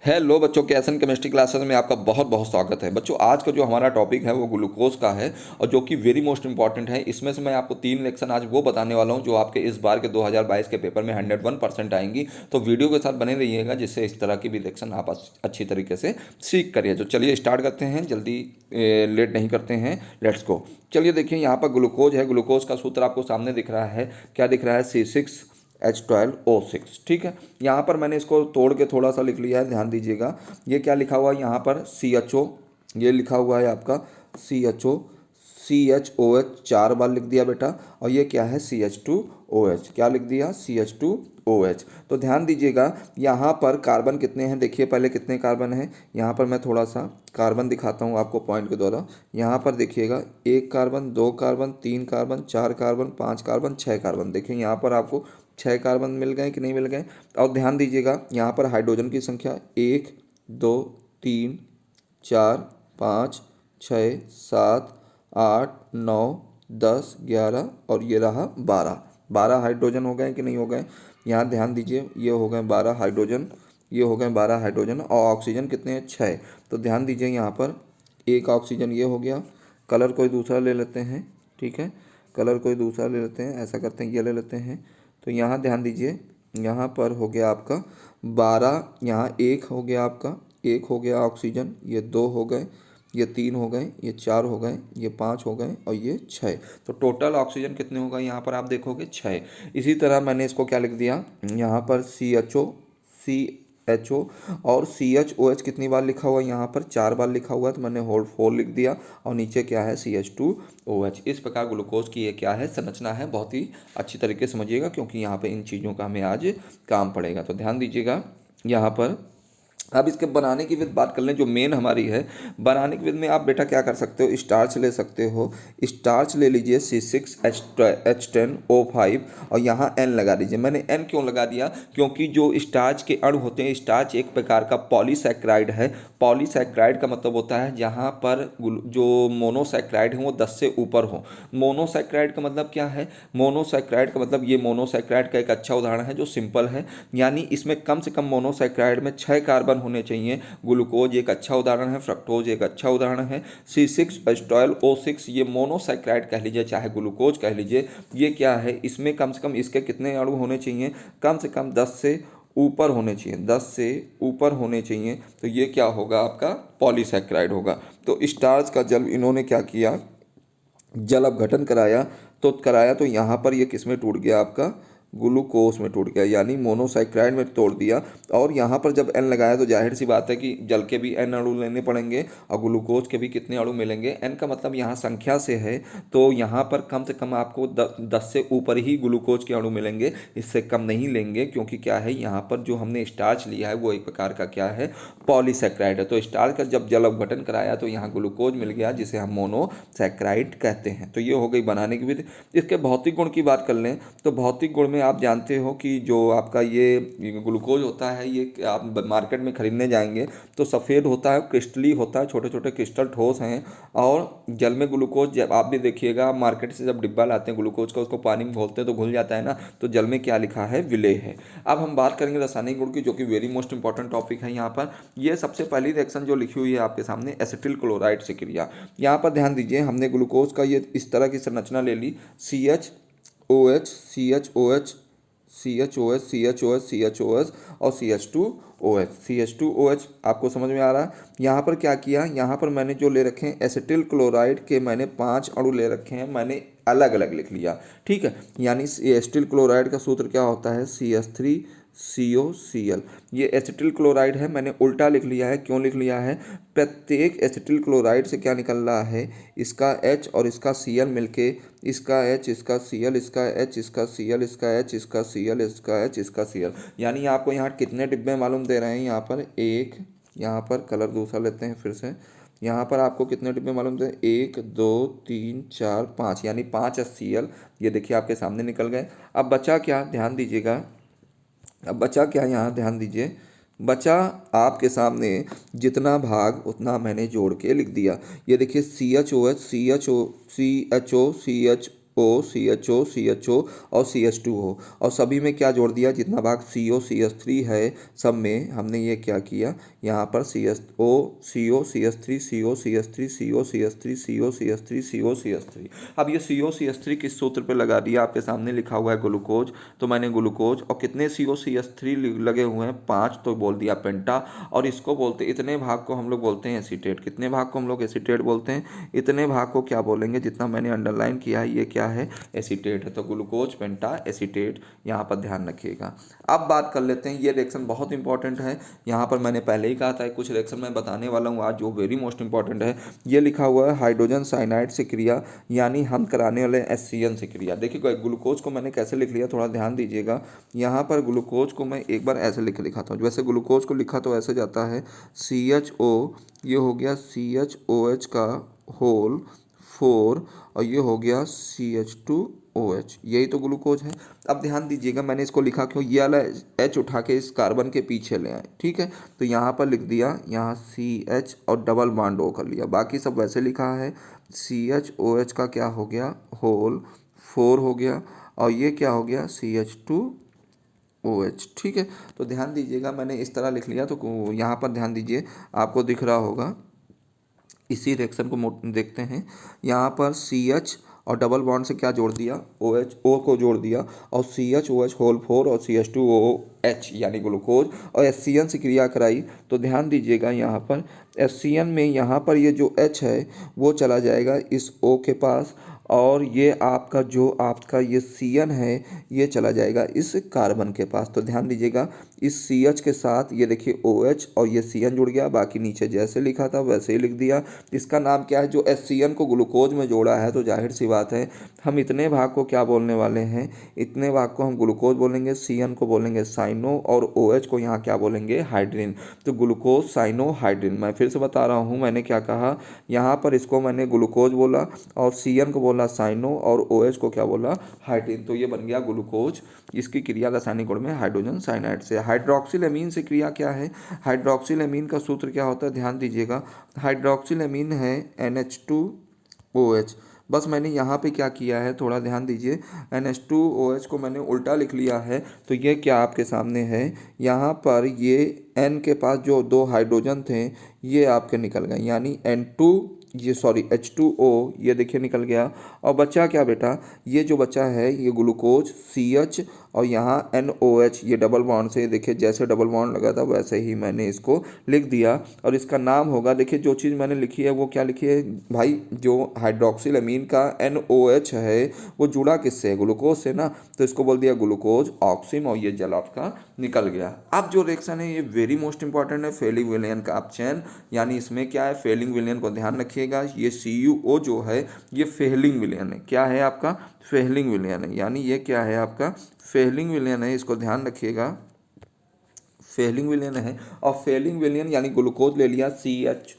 Hello बच्चों के एसन chemistry classes में आपका बहुत बहुत स्वागत है। बच्चों आज का जो हमारा टॉपिक है वो ग्लूकोज का है और जो कि वेरी मोस्ट इंपॉर्टेंट है। इसमें से मैं आपको 3 लेक्शन आज वो बताने वाला हूँ जो आपके इस बार के 2022 के पेपर में 101% आएंगी। तो वीडियो के साथ बने रहिएगा जिससे इस तरह की भी लेक्शन आप अच्छी तरीके से सीख करिए। तो चलिए स्टार्ट करते हैं, जल्दी लेट नहीं करते हैं, लेट्स गो। चलिए देखिए यहाँ पर ग्लूकोज है। ग्लूकोज का सूत्र आपको सामने दिख रहा है। क्या दिख रहा है? C6H12O6। ठीक है, यहाँ पर मैंने इसको तोड़ के थोड़ा सा लिख लिया है, ध्यान दीजिएगा। ये क्या लिखा हुआ है यहाँ पर? CHO। ये लिखा हुआ है आपका CHO। CHOH 4 बार लिख दिया बेटा। और ये क्या है? CH2OH। क्या लिख दिया? CH2OH। तो ध्यान दीजिएगा यहाँ पर कार्बन कितने हैं, देखिए पहले कितने कार्बन हैं। यहाँ पर मैं थोड़ा सा कार्बन दिखाता हूँ आपको पॉइंट के द्वारा। यहाँ पर देखिएगा 1 carbon, 2 carbon, 3 carbon, 4 carbon, 5 carbon, 6 carbon. देखिए यहाँ पर आपको 6 कार्बन मिल गए कि नहीं मिल गए। और ध्यान दीजिएगा यहाँ पर हाइड्रोजन की संख्या 1, 2, 3, 4, 5, 6, 7, 8, 9, 10, 11 और ये रहा 12। 12 हाइड्रोजन हो गए कि नहीं हो गए? यहाँ ध्यान दीजिए, ये हो गए 12 हाइड्रोजन, ये हो गए 12 हाइड्रोजन। और ऑक्सीजन कितने हैं? 6। तो ध्यान दीजिए यहाँ पर एक ऑक्सीजन ये हो गया। कलर कोई दूसरा ले लेते हैं, ठीक है, कलर कोई दूसरा ले लेते हैं। ऐसा करते हैं, ये ले लेते हैं। तो यहाँ ध्यान दीजिए, यहाँ पर हो गया आपका 12। यहाँ एक हो गया आपका, एक हो गया ऑक्सीजन, ये 2 हो गए, ये 3 हो गए, ये 4 हो गए, ये 5 हो गए और ये 6। तो टोटल ऑक्सीजन कितने हो गए यहाँ पर? आप देखोगे 6। इसी तरह मैंने इसको क्या लिख दिया यहाँ पर? CHO और CHOH कितनी बार लिखा हुआ है यहाँ पर? 4 बार लिखा हुआ है, तो मैंने होल 4 लिख दिया। और नीचे क्या है? CH2OH। इस प्रकार ग्लूकोज की ये क्या है? संरचना है। बहुत ही अच्छी तरीके से समझिएगा क्योंकि यहाँ पे इन चीज़ों का हमें आज काम पड़ेगा। तो ध्यान दीजिएगा यहाँ पर। अब इसके बनाने की विधि बात कर लें, जो मेन हमारी है। बनाने की विधि में आप बेटा क्या कर सकते हो? स्टार्च ले सकते हो। स्टार्च ले लीजिए C6H10O5 और यहाँ N लगा दीजिए। मैंने N क्यों लगा दिया? क्योंकि जो स्टार्च के अणु होते हैं, स्टार्च एक प्रकार का पॉलीसैक्राइड है। पॉलीसैक्राइड का मतलब होता है जहाँ पर जो मोनोसैक्राइड है वो 10 से ऊपर हो। मोनोसैक्राइड का मतलब क्या है? मोनोसैक्राइड का मतलब ये मोनोसैक्राइड का एक अच्छा उदाहरण है जो सिंपल है, यानी इसमें कम से कम मोनोसैक्राइड में 6 कार्बन होने चाहिए। ग्लूकोज एक अच्छा उदाहरण है, फ्रक्टोज एक अच्छा उदाहरण है। C6H12O6 ये मोनोसैक्राइड कह लीजिए चाहे ग्लूकोज कह लीजिए। ये क्या है? इसमें कम से कम इसके कितने अणु होने चाहिए? कम से कम 10 से ऊपर होने चाहिए, 10 से ऊपर होने चाहिए। तो ये क्या होगा? आपका पॉलीसैक्राइड होगा। तो स्टार्च का जल इन्होंने क्या किया? जल अपघटन कराया तो यहाँ पर ये किस में टूट गया? आपका ग्लूकोज में टूट गया, यानी मोनोसाइक्राइड में तोड़ दिया। और यहाँ पर जब एन लगाया तो जाहिर सी बात है कि जल के भी एन अणु लेने पड़ेंगे और ग्लूकोज के भी कितने अणु मिलेंगे? एन का मतलब यहाँ संख्या से है, तो यहाँ पर कम से कम आपको 10 से ऊपर ही ग्लूकोज के अणु मिलेंगे, इससे कम नहीं लेंगे। क्योंकि क्या है, यहाँ पर जो हमने स्टार्च लिया है वो एक प्रकार का क्या है? पॉलीसैक्राइड है। तो स्टार्च का जब जल अपघटन कराया तो यहाँ ग्लूकोज मिल गया जिसे हम मोनोसैक्राइड कहते हैं। तो ये हो गई बनाने की विधि। इसके भौतिक गुण की बात कर लें तो भौतिक गुण में आप जानते हो कि जो आपका ये ग्लूकोज होता है, ये आप मार्केट में खरीदने जाएंगे तो सफ़ेद होता है, क्रिस्टली होता है, छोटे छोटे क्रिस्टल ठोस हैं। और जल में ग्लूकोज जब आप भी देखिएगा, मार्केट से जब डिब्बा लाते हैं ग्लूकोज का, उसको पानी में घोलते हैं तो घुल जाता है ना। तो जल में क्या लिखा है? विलेय है। अब हम बात करेंगे रासायनिक गुण की, जो कि वेरी मोस्ट इंपॉर्टेंट टॉपिक है यहाँ पर। ये सबसे पहली रिएक्शन जो लिखी हुई है आपके सामने, एसिटिल क्लोराइड से क्रिया। यहाँ पर ध्यान दीजिए, हमने ग्लूकोज का ये इस तरह की संरचना ले ली। CHOH, CHOH, CHOH, CHOH, CHOH और CH2OH। CH2OH आपको समझ में आ रहा है? यहाँ पर क्या किया? यहाँ पर मैंने जो ले रखे हैं एसिटिल क्लोराइड के, मैंने 5 अणु ले रखे हैं, मैंने अलग अलग लिख लिया। ठीक है, यानी एसिटिल क्लोराइड का सूत्र क्या होता है? CH3COCl। ये एसिटिल क्लोराइड है, मैंने उल्टा लिख लिया है। क्यों लिख लिया है? प्रत्येक एसिटिल क्लोराइड से क्या निकल रहा है? इसका H और इसका Cl मिलके, इसका H, इसका Cl, इसका H, इसका Cl, इसका H, इसका Cl, इसका H, इसका Cl। यानी आपको यहाँ कितने डिब्बे मालूम दे रहे हैं? यहाँ पर एक, यहाँ पर कलर दूसरा लेते हैं फिर से। यहाँ पर आपको कितने डिब्बे मालूम थे? 1, 2, 3, 4, 5, यानी 5 HCl। ये देखिए आपके सामने निकल गए। अब बचा क्या? ध्यान दीजिएगा, अब बचा क्या? यहाँ ध्यान दीजिए, बचा आपके सामने जितना भाग उतना मैंने जोड़ के लिख दिया। ये देखिए CHOH, CHO, CHO, CH CHO और CH2O, और सभी में क्या जोड़ दिया, जितना भाग CO CH3 है सब में हमने ये क्या किया, यहाँ पर CSO CO CH3 CO CH3 CO CH3 CO CH3 CO CH3। अब ये CO CH3 किस सूत्र पे लगा दिया, आपके सामने लिखा हुआ है ग्लूकोज, तो मैंने ग्लूकोज, और कितने CO CH3 लगे हुए हैं 5, तो बोल दिया पेंटा। और इसको बोलते, इतने भाग को हम लोग बोलते हैं एसीटेट। कितने भाग को हम लोग एसीटेट बोलते हैं, इतने भाग को क्या बोलेंगे, जितना मैंने अंडरलाइन किया है ये क्या है, एसीटेट है। तो ग्लूकोज पेंटा एसीटेट, यहाँ पर ध्यान रखिएगा। अब बात कर लेते हैं, ये रिएक्शन बहुत इंपॉर्टेंट है। यहाँ पर मैंने पहले ही कहा था कुछ रिएक्शन मैं बताने वाला हूँ आज जो वेरी मोस्ट इंपॉर्टेंट है। ये लिखा हुआ है हाइड्रोजन साइनाइड से क्रिया, यानी हम कराने वाले HCN से क्रिया। देखिए ग्लूकोज को मैंने कैसे लिख लिया, थोड़ा ध्यान दीजिएगा। यहाँ पर ग्लूकोज को मैं एक बार ऐसे लिखा था, वैसे ग्लूकोज को लिखा तो ऐसे जाता है CHO, ये हो गया CHOH का होल 4, और ये हो गया CH2OH, यही तो ग्लूकोज है। अब ध्यान दीजिएगा मैंने इसको लिखा क्यों, ये वाला H उठा के इस कार्बन के पीछे ले आए, ठीक है। तो यहाँ पर लिख दिया, यहाँ CH और डबल बॉन्ड O कर लिया, बाकी सब वैसे लिखा है। CHOH का क्या हो गया, होल 4 हो गया, और ये क्या हो गया CH2OH, ठीक है। तो ध्यान दीजिएगा मैंने इस तरह लिख लिया, तो यहाँ पर ध्यान दीजिए, आपको दिख रहा होगा। इसी रिएक्शन को देखते हैं, यहाँ पर CH और डबल बॉन्ड से क्या जोड़ दिया, OH O को जोड़ दिया, और CHOH होल 4 और CH2OH यानी ग्लूकोज, और HCN से क्रिया कराई। तो ध्यान दीजिएगा यहाँ पर HCN में, यहाँ पर ये जो H है वो चला जाएगा इस O के पास, और ये आपका ये CN है ये चला जाएगा इस कार्बन के पास। तो ध्यान दीजिएगा इस CH के साथ ये देखिए OH और ये CN जुड़ गया, बाकी नीचे जैसे लिखा था वैसे ही लिख दिया। इसका नाम क्या है, जो HCN को ग्लूकोज में जोड़ा है, तो जाहिर सी बात है हम इतने भाग को क्या बोलने वाले हैं, इतने भाग को हम ग्लूकोज बोलेंगे, CN को बोलेंगे साइनो, और OH को यहाँ क्या बोलेंगे, हाइड्रिन। तो ग्लूकोज साइनो हाइड्रिन, मैं फिर से बता रहा हूँ मैंने क्या कहा, यहाँ पर इसको मैंने ग्लूकोज बोला, और CN को बोला साइनो, और OH को क्या बोला, हाइड्रिन। तो ये बन गया ग्लूकोज। इसकी क्रिया रासायनिक गुण में हाइड्रोजन साइनाइड से। हाइड्रोक्सिल एमीन से क्रिया क्या है, हाइड्रोक्सिल एमीन का सूत्र क्या होता है, ध्यान दीजिएगा। हाइड्रोक्सिल एमीन है NH2OH। बस मैंने यहाँ पे क्या किया है, थोड़ा ध्यान दीजिए, NH2OH को मैंने उल्टा लिख लिया है। तो ये क्या आपके सामने है, यहाँ पर ये N के पास जो 2 हाइड्रोजन थे ये आपके निकल गए, यानी H2O ये देखिए निकल गया। और बचा क्या बेटा, ये जो बचा है ये ग्लूकोज CH, और यहाँ NOH, ये डबल बॉन्ड से देखिए जैसे डबल बॉन्ड लगा था वैसे ही मैंने इसको लिख दिया। और इसका नाम होगा, देखिए जो चीज़ मैंने लिखी है वो क्या लिखी है भाई, जो हाइड्रोक्सिल अमीन का NOH है वो जुड़ा किससे है, ग्लूकोज से ना, तो इसको बोल दिया ग्लूकोज ऑक्सिम, और ये जल आपका निकल गया। अब जो रिएक्शन है ये वेरी मोस्ट इंपॉर्टेंट है, फेलिंग विलयन का अपचयन, यानी इसमें क्या है, फेलिंग विलयन को ध्यान रखिएगा। ये CuO जो है ये फेलिंग विलयन है, क्या है आपका, फेलिंग विलयन है, यानी ये क्या है आपका, फेलिंग विलयन है, इसको ध्यान रखिएगा, फेलिंग विलयन है। और फेलिंग विलयन यानी ग्लूकोज ले लिया CHO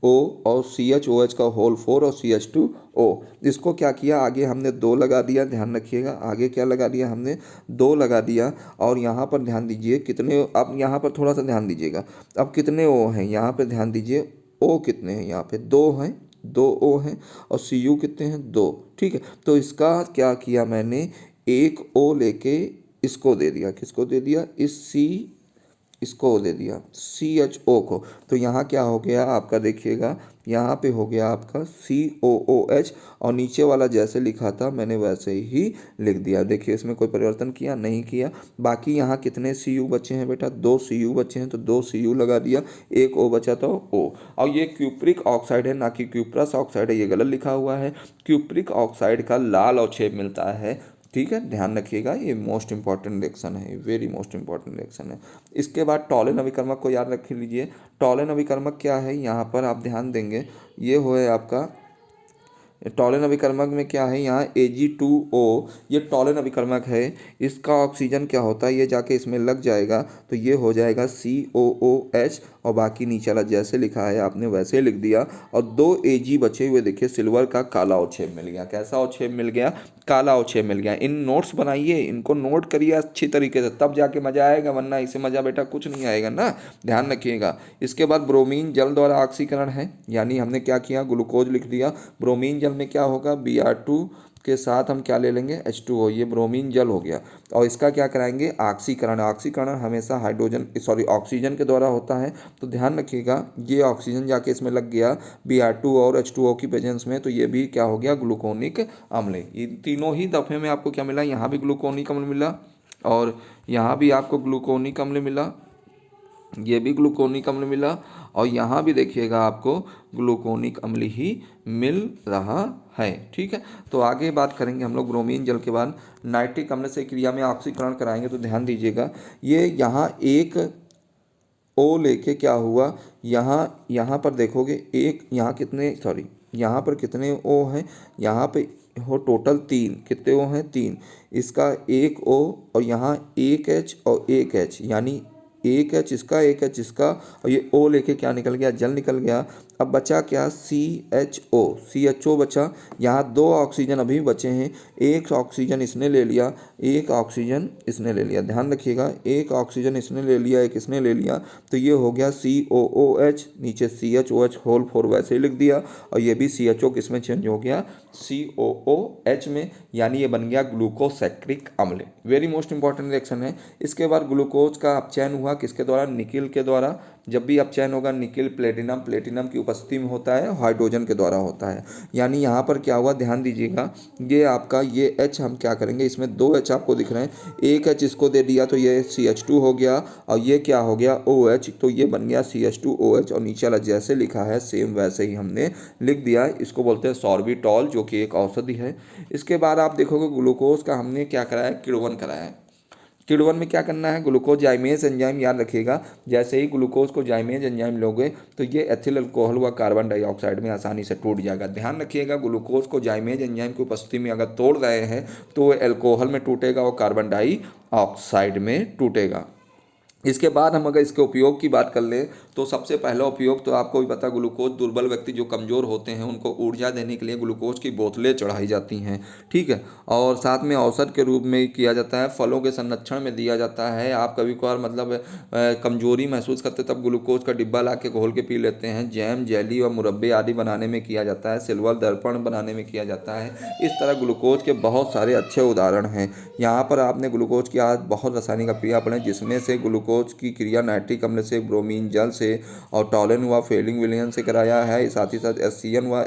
और CHOH का होल 4 और CH2O, इसको क्या किया, आगे हमने 2 लगा दिया, ध्यान रखिएगा, आगे क्या लगा दिया हमने, 2 लगा दिया। और यहाँ पर ध्यान दीजिए कितने, अब यहाँ पर थोड़ा सा ध्यान दीजिएगा, अब कितने O हैं, यहाँ पर ध्यान दीजिए O कितने हैं, यहाँ पे 2 हैं, 2 O हैं, और CU कितने हैं, 2, ठीक है। तो इसका क्या किया मैंने, एक O लेके इसको दे दिया, किसको दे दिया, इसको दे दिया CHO को। तो यहाँ क्या हो गया आपका, देखिएगा यहाँ पे हो गया आपका COOH, और नीचे वाला जैसे लिखा था मैंने वैसे ही लिख दिया। देखिए इसमें कोई परिवर्तन किया नहीं किया। बाकी यहाँ कितने CU बचे हैं बेटा, 2 CU बचे हैं, तो 2 CU लगा दिया, एक O बचा तो O। और ये क्यूप्रिक ऑक्साइड है ना कि क्यूप्रस ऑक्साइड है, ये गलत लिखा हुआ है। क्यूप्रिक ऑक्साइड का लाल अवक्षेप मिलता है, ठीक है, ध्यान रखिएगा, ये मोस्ट इंपॉर्टेंट रिएक्शन है, वेरी मोस्ट इंपॉर्टेंट रिएक्शन है। इसके बाद टॉलेन अभिकर्मक को याद रख लीजिए। टॉलेन अभिकर्मक क्या है, यहाँ पर आप ध्यान देंगे, ये हो है आपका टॉलेन अभिकर्मक में क्या है, यहाँ Ag2O, ये टॉलेन अभिकर्मक है, इसका ऑक्सीजन क्या होता है, ये जाके इसमें लग जाएगा, तो ये हो जाएगा COOH, और बाकी नीचे वाला जैसे लिखा है आपने वैसे लिख दिया। और 2 Ag बचे हुए, देखिए सिल्वर का काला अवक्षेप मिल गया, कैसा अवक्षेप मिल गया, काला अवक्षेप मिल गया। इन नोट्स बनाइए, इनको नोट करिए अच्छी तरीके से, तब जाके मजा आएगा, वरना इसे मजा बेटा कुछ नहीं आएगा ना, ध्यान रखिएगा। इसके बाद ब्रोमीन जल द्वारा ऑक्सीकरण है, यानी हमने क्या किया, ग्लूकोज लिख दिया, ब्रोमीन जल में क्या होगा, Br2 के साथ हम क्या ले लेंगे H2O, ये ब्रोमीन जल हो गया। और इसका क्या कराएंगे ऑक्सीकरण। ऑक्सीकरण हमेशा ऑक्सीजन के द्वारा होता है। तो ध्यान रखिएगा ये ऑक्सीजन जाके इसमें लग गया Br2 और H2O की प्रेजेंस में, तो ये भी क्या हो गया ग्लूकोनिक अम्ल। ये तीनों ही दफ़े में आपको क्या मिला, यहाँ भी ग्लूकोनिक अम्ल मिला और यहाँ भी आपको ग्लूकोनिक अम्ल मिला, ये भी ग्लूकोनिक अम्ल मिला और यहाँ भी देखिएगा आपको ग्लूकोनिक अम्ल ही मिल रहा है। ठीक है, तो आगे बात करेंगे हम लोग ब्रोमीन जल के बाद नाइट्रिक अम्ल से क्रिया में ऑक्सीकरण कराएंगे। तो ध्यान दीजिएगा ये यहाँ एक ओ लेके क्या हुआ, यहाँ यहाँ पर देखोगे एक, यहाँ कितने यहाँ पर कितने ओ हैं, यहाँ पे हो टोटल 3, कितने ओ हैं 3, इसका एक ओ और यहाँ एक एच और एक एच, यानी एक एच इसका एक एच इसका, और ये ओ लेके क्या निकल गया जल निकल गया। अब बचा क्या CHO बचा। यहाँ 2 ऑक्सीजन अभी बचे हैं, एक ऑक्सीजन इसने ले लिया, एक ऑक्सीजन इसने ले लिया। ध्यान रखिएगा एक ऑक्सीजन इसने ले लिया, एक इसने ले लिया, तो ये हो गया COOH, नीचे CHOH होल 4 वैसे ही लिख दिया, और ये भी CHO किस में चेंज हो गया COOH में, यानी ये बन गया ग्लूकोसैक्रिक अम्ल। वेरी मोस्ट इंपॉर्टेंट रिएक्शन है। इसके बाद ग्लूकोज का अपचयन हुआ किसके द्वारा, निकिल के द्वारा। जब भी अपचयन होगा निकिल प्लेटिनम, प्लेटिनम की उपस्थिति में होता है, हाइड्रोजन के द्वारा होता है। यानी यहाँ पर क्या हुआ ध्यान दीजिएगा, ये आपका ये H हम क्या करेंगे, इसमें 2 H आपको दिख रहे हैं, एक H इसको दे दिया तो ये CH2 हो गया, और ये क्या हो गया OH, तो ये बन गया CH2OH, और नीचे वाला जैसे लिखा है सेम वैसे ही हमने लिख दिया। इसको बोलते हैं सॉर्बिटॉल, जो कि एक औषधि है। इसके बाद आप देखोगे ग्लूकोज का हमने क्या कराया, किण्वन कराया है। किण्वन में क्या करना है, ग्लूकोज जाइमेज एंजाइम, याद रखिएगा जैसे ही ग्लूकोज को जाइमेज एंजाइम लोगे तो ये एथिल अल्कोहल व कार्बन डाइऑक्साइड में आसानी से टूट जाएगा। ध्यान रखिएगा ग्लूकोज को जाइमेज एंजाइम की उपस्थिति में अगर तोड़ रहे हैं तो अल्कोहल में टूटेगा और कार्बन डाइऑक्साइड में टूटेगा। इसके बाद हम अगर इसके उपयोग की बात कर लें तो सबसे पहला उपयोग तो आपको भी पता, ग्लूकोज दुर्बल व्यक्ति जो कमज़ोर होते हैं उनको ऊर्जा देने के लिए ग्लूकोज की बोतलें चढ़ाई जाती हैं। ठीक है, और साथ में औषध के रूप में किया जाता है, फलों के संरक्षण में दिया जाता है। आप कभी कभार मतलब कमजोरी महसूस करते तब ग्लूकोज का डिब्बा ला के घोल के पी लेते हैं। जैम, जेली और मुरब्बे आदि बनाने में किया जाता है, सिल्वर दर्पण बनाने में किया जाता है। इस तरह ग्लूकोज के बहुत सारे अच्छे उदाहरण हैं। यहाँ पर आपने ग्लूकोज की आज बहुत रासायनिक क्रिया पढ़े, जिसमें से ग्लूकोज की क्रिया नाइट्रिक अम्ल से, ब्रोमीन जल से और टॉलन व फेलिंग विलयन से कराया है। साथ ही साथ HCN व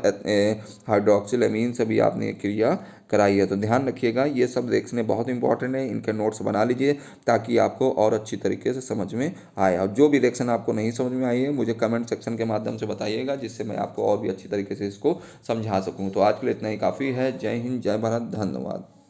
हाइड्रोक्सिल से भी आपने क्रिया कराई है। तो ध्यान रखिएगा ये सब देखने बहुत इंपॉर्टेंट है, इनके नोट्स बना लीजिए ताकि आपको और अच्छी तरीके से समझ में आए। और जो भी रिएक्शन आपको नहीं समझ में आई है मुझे कमेंट सेक्शन के माध्यम से बताइएगा, जिससे मैं आपको और भी अच्छी तरीके से इसको समझा सकूँ। तो आज के लिए इतना ही काफ़ी है। जय हिंद, जय भारत, धन्यवाद।